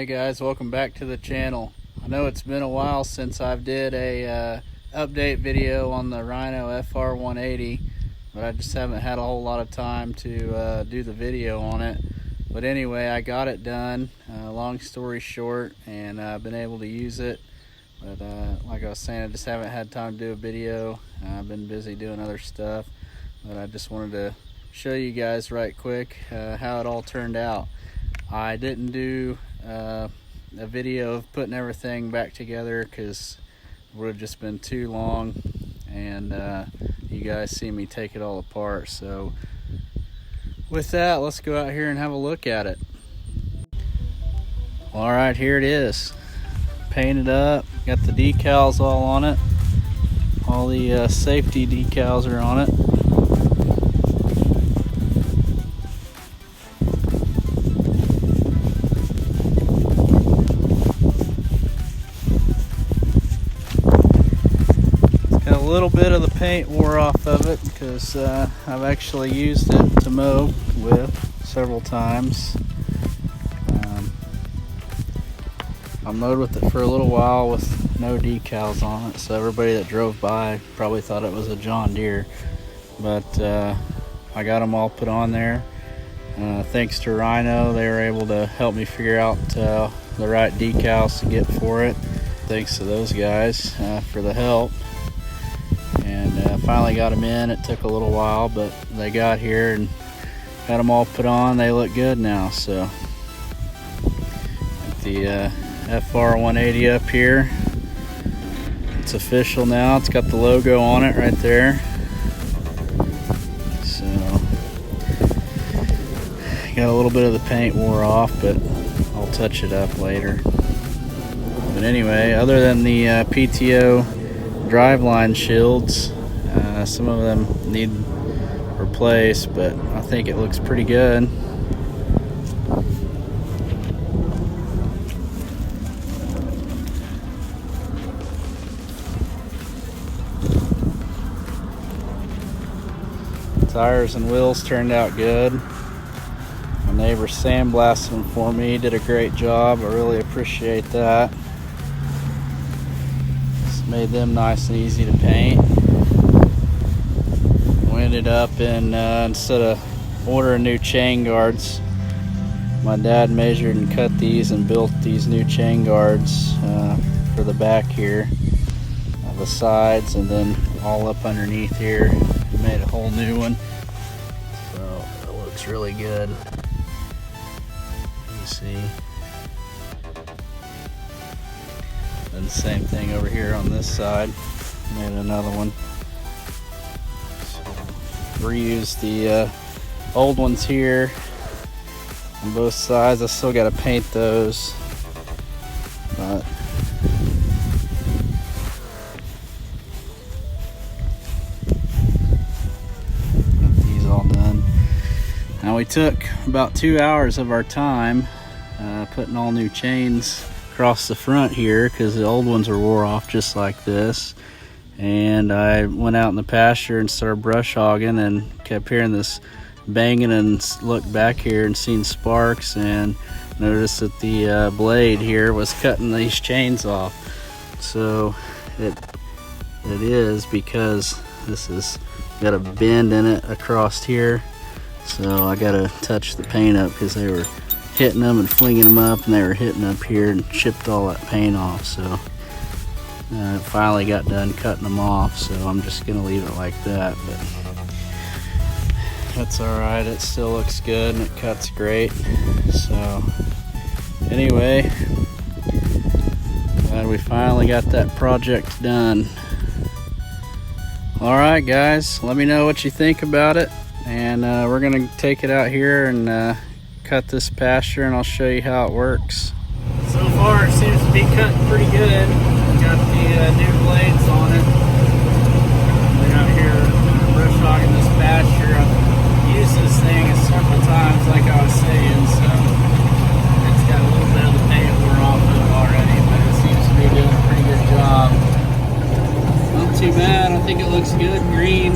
Hey guys, welcome back to the channel. I know it's been a while since I've did a update video on the Rhino FR 180, but I just haven't had a whole lot of time to do the video on it. But anyway, I got it done, long story short, and I've been able to use it. But like I was saying, I just haven't had time to do a video. I've been busy doing other stuff, but I just wanted to show you guys right quick how it all turned out. I didn't do a video of putting everything back together because it would have just been too long, and you guys see me take it all apart. So with that, let's go out here and have a look at it. All right, here it is, painted up, got the decals all on it. All the safety decals are on it. Got a little bit of the paint wore off of it because I've actually used it to mow with several times. I mowed with it for a little while with no decals on it, so everybody that drove by probably thought it was a John Deere. But I got them all put on there. Thanks to Rhino, they were able to help me figure out the right decals to get for it. Thanks to those guys for the help. And finally got them in. It took a little while, but they got here and got them all put on. They look good now. So the FR 180 up here, it's official now. It's got the logo on it right there. So got a little bit of the paint wore off, but I'll touch it up later. But anyway, other than the PTO driveline shields, some of them need replaced, but I think it looks pretty good. Tires and wheels turned out good. My neighbor sandblasted them for me, did a great job. I really appreciate that. It's made them nice and easy to paint. We ended up in, instead of ordering new chain guards, my dad measured and cut these and built these new chain guards for the back here, the sides, and then all up underneath here. Made a whole new one, so it looks really good. You see, and the same thing over here on this side. Made another one. So, reused the old ones here on both sides. I still got to paint those, but now we took about 2 hours of our time putting all new chains across the front here because the old ones were wore off just like this. And I went out in the pasture and started brush hogging and kept hearing this banging, and looked back here and seen sparks and noticed that the blade here was cutting these chains off. So it is because this has got a bend in it across here. So I gotta touch the paint up because they were hitting them and flinging them up, and they were hitting up here and chipped all that paint off. So finally got done cutting them off, so I'm just gonna leave it like that. But that's all right. It still looks good and it cuts great. So anyway, glad we finally got that project done. All right, guys, let me know what you think about it. And we're gonna take it out here and cut this pasture, and I'll show you how it works. So far it seems to be cutting pretty good. Got the new blades on it. Been out here brush hogging this pasture. I've used this thing several times, like I was saying, so it's got a little bit of the paint worn off of it already, but it seems to be doing a pretty good job. Not too bad. I think it looks good green.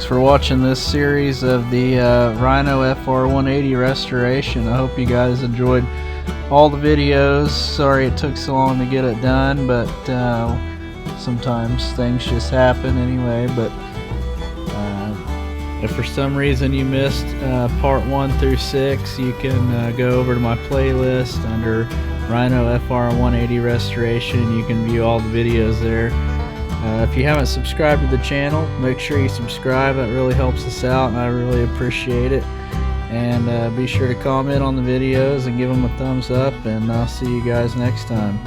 for watching this series of the Rhino FR 180 restoration. I hope you guys enjoyed all the videos. Sorry it took so long to get it done, but sometimes things just happen anyway. But if for some reason you missed part 1 through 6, you can go over to my playlist under Rhino FR 180 restoration. You can view all the videos there. If you haven't subscribed to the channel, make sure you subscribe. That really helps us out and I really appreciate it. And be sure to comment on the videos and give them a thumbs up, and I'll see you guys next time.